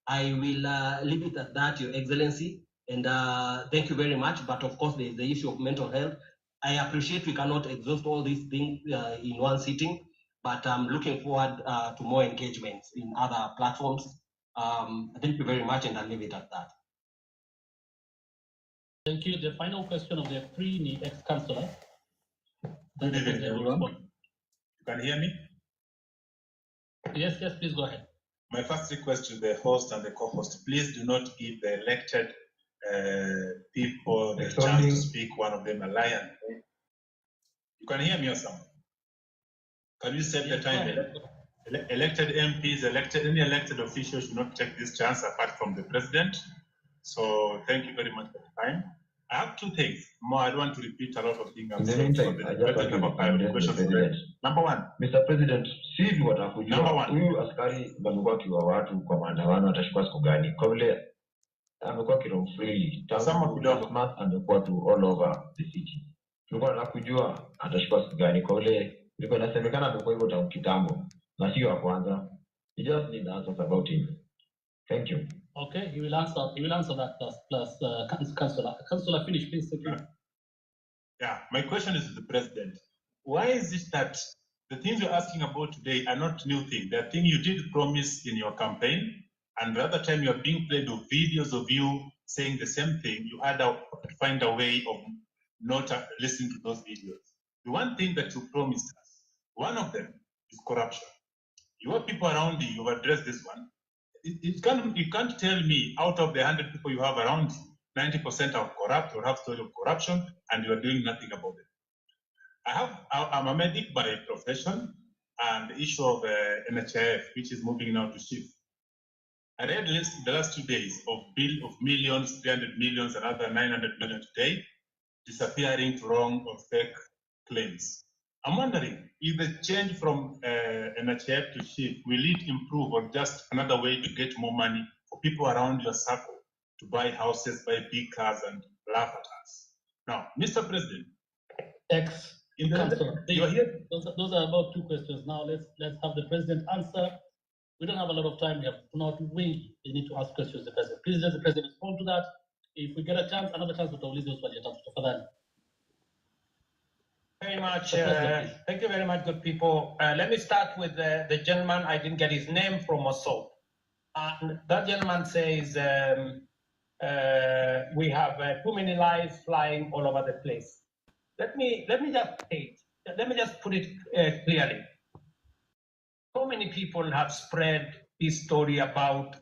I will leave it at that, Your Excellency, and thank you very much. But of course, there's the issue of mental health. I appreciate we cannot exhaust all these things in one sitting, but I'm looking forward to more engagements in other platforms. Thank you very much, and I'll leave it at that. Thank you. The final question of the free ex-councillor. Good evening, everyone. You can hear me? Yes, please go ahead. My first request to the host and the co-host, please do not give the elected people the chance to speak, one of them a lion. You can hear me or someone? Can you set the time? Elected MPs, any elected official should not take this chance apart from the president. So thank you very much for the time. I have two things more. I don't want to repeat a lot of things. In the meantime, I just want to recommend Mr. President. Number one. Mr. President, sisi watakujua Number one. Huyu askari amekuwa akiwa watu kwa maandamano atashikwa siku gani? Kwa vile amekuwa kiroho freely. Tangu last month amekuwa tu all over the city. Tulikuwa tunakujua atashikwa siku gani? Kwa vile ilikuwa inasemekana amekuwa hivyo tangu kitambo. Na sio wa kwanza. You just need answers about him. Thank you. Okay, he will answer that plus Councillor. Councillor, finish, please. Thank you. Yeah, my question is to the president. Why is it that the things you're asking about today are not new things? They're things you did promise in your campaign, and the other time you're being played with videos of you saying the same thing. You had to find a way of not listening to those videos. The one thing that you promised us, one of them is corruption. Your people around you, you've addressed this one. You can't tell me out of the 100 people you have around you, 90% are corrupt or have story of corruption, and you are doing nothing about it. I'm a medic by profession, and the issue of NHIF, which is moving now to shift. I read the last 2 days of bill of millions, 300 millions, another 900 million today, disappearing to wrong or fake claims. I'm wondering if the change from NHIF to shift, will it improve or just another way to get more money for people around your circle to buy houses, buy big cars, and laugh at us? Now, Mr. President, you're here. Those are about 2 questions. Now let's have the president answer. We don't have a lot of time. We have not wing. They need to ask questions to the president. Please let the president respond to that. If we get a chance, another chance, we'll leave those for that. Very much. Thank you very much, good people. Let me start with the gentleman. I didn't get his name from Mosul. That gentleman says we have too many lies flying all over the place. Let me just put it clearly. So many people have spread this story about